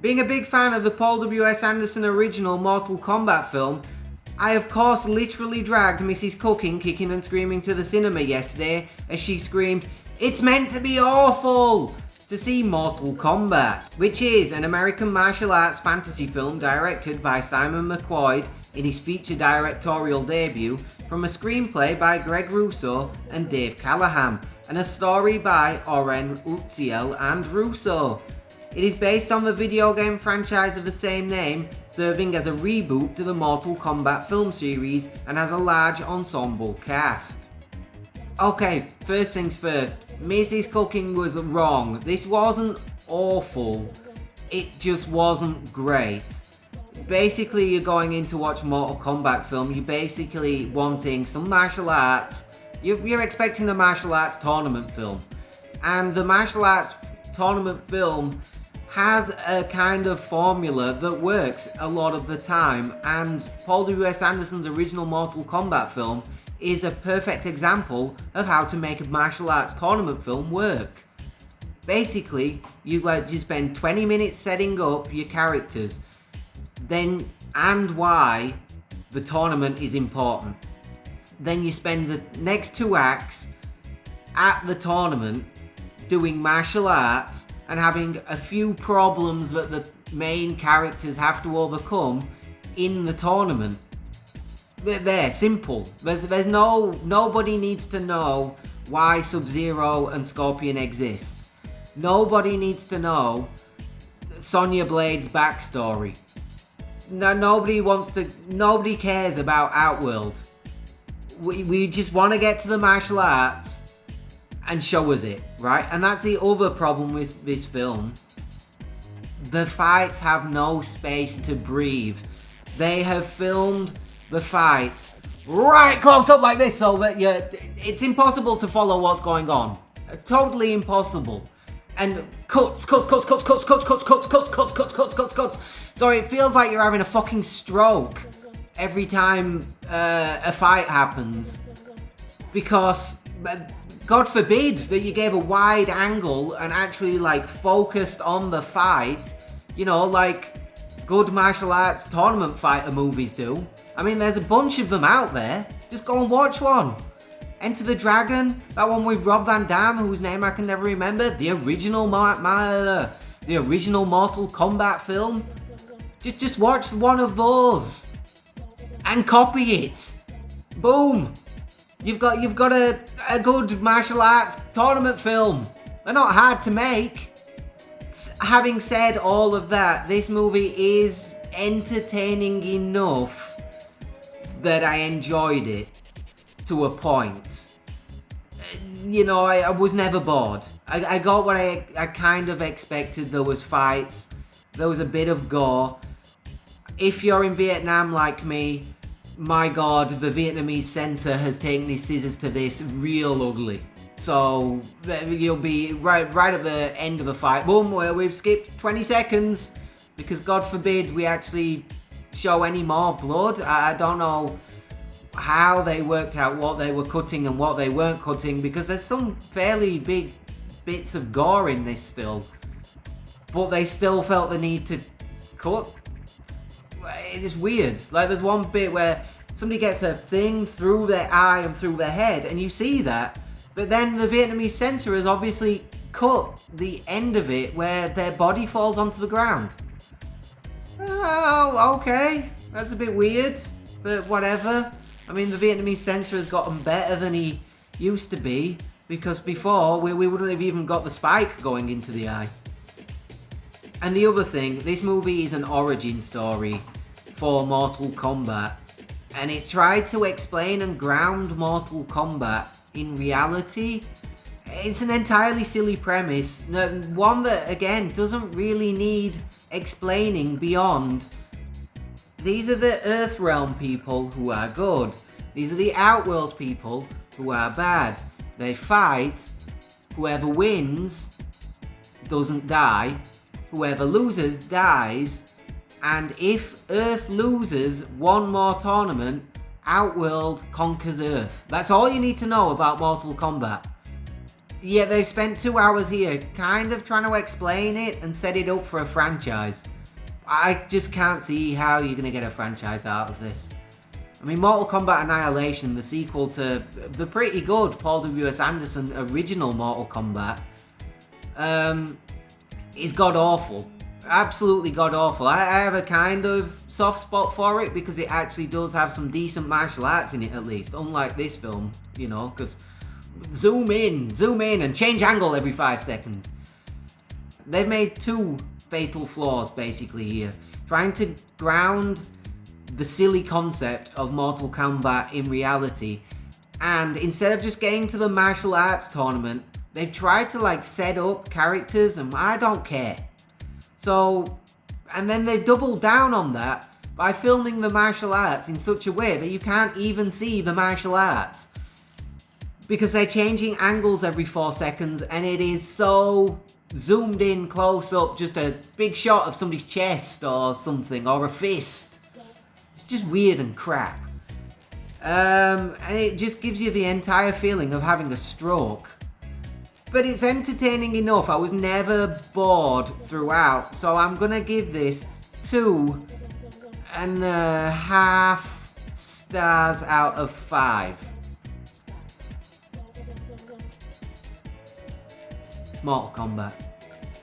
Being a big fan of the Paul W.S. Anderson original Mortal Kombat film, I of course literally dragged Mrs. Cooking kicking and screaming to the cinema yesterday as she screamed, "It's meant to be awful!" to see Mortal Kombat, which is an American martial arts fantasy film directed by Simon McQuoid in his feature directorial debut, from a screenplay by Oren Russo and Dave Callaham, and a story by Oren Uziel and Russo. It is based on the video game franchise of the same name, serving as a reboot to the Mortal Kombat film series, and has a large ensemble cast. Okay, first things first, Mrs. Cooking was wrong. This wasn't awful, it just wasn't great. Basically, you're going in to watch Mortal Kombat film, you're basically wanting some martial arts, you're expecting a martial arts tournament film. And the martial arts tournament film has a kind of formula that works a lot of the time, and Paul W.S. Anderson's original Mortal Kombat film is a perfect example of how to make a martial arts tournament film work. Basically, you spend 20 minutes setting up your characters, then and why the tournament is important. Then you spend the next 2 acts at the tournament doing martial arts and having a few problems that the main characters have to overcome in the tournament. They're simple. Nobody needs to know why Sub-Zero and Scorpion exist. Nobody needs to know Sonya Blade's backstory. Nobody cares about Outworld. We just want to get to the martial arts and show us it, right? And that's the other problem with this film. The fights have no space to breathe. They have filmed the fights right close up like this, so that it's impossible to follow what's going on. Totally impossible. And cuts. So it feels like you're having a fucking stroke every time a fight happens. Because God forbid that you gave a wide angle and actually focused on the fight, like good martial arts tournament fighter movies do. I mean, there's a bunch of them out there. Just go and watch one. Enter the Dragon, that one with Rob Van Dam, whose name I can never remember. The original the original Mortal Kombat film. Just watch one of those and copy it. Boom. You've got a good martial arts tournament film. They're not hard to make. Having said all of that, this movie is entertaining enough that I enjoyed it to a point. I was never bored. I got what I kind of expected. There was fights. There was a bit of gore. If you're in Vietnam like me, my god, the Vietnamese censor has taken his scissors to this real ugly. So you'll be right at the end of the fight. Boom, well, we've skipped 20 seconds because God forbid we actually show any more blood. I don't know how they worked out what they were cutting and what they weren't cutting, because there's some fairly big bits of gore in this still. But they still felt the need to cut. It's weird. There's one bit where somebody gets a thing through their eye and through their head, and you see that, but then the Vietnamese censor has obviously cut the end of it where their body falls onto the ground. Oh, okay. That's a bit weird, but whatever. I mean, the Vietnamese censor has gotten better than he used to be, because before we wouldn't have even got the spike going into the eye. And the other thing, this movie is an origin story for Mortal Kombat, and it's tried to explain and ground Mortal Kombat in reality. It's an entirely silly premise, one that, again, doesn't really need explaining beyond these are the Earthrealm people who are good, these are the Outworld people who are bad. They fight, whoever wins doesn't die, whoever loses dies, and if Earth loses one more tournament, Outworld conquers Earth. That's all you need to know about Mortal Kombat. Yeah, they've spent 2 hours here kind of trying to explain it and set it up for a franchise. I just can't see how you're going to get a franchise out of this. I mean, Mortal Kombat Annihilation, the sequel to the pretty good Paul W.S. Anderson original Mortal Kombat, is god-awful. Absolutely god-awful. I have a kind of soft spot for it because it actually does have some decent martial arts in it, at least. Unlike this film, you know, because zoom in, and change angle every 5 seconds. They've made 2 fatal flaws, basically, here. Trying to ground the silly concept of Mortal Kombat in reality, and instead of just getting to the martial arts tournament, they've tried to, like, set up characters, and I don't care. So, and then they doubled down on that by filming the martial arts in such a way that you can't even see the martial arts. Because they're changing angles every 4 seconds, and it is so zoomed in close up, just a big shot of somebody's chest or something, or a fist. It's just weird and crap. And it just gives you the entire feeling of having a stroke. But it's entertaining enough. I was never bored throughout, so I'm gonna give this 2.5 stars out of 5. Mortal Kombat.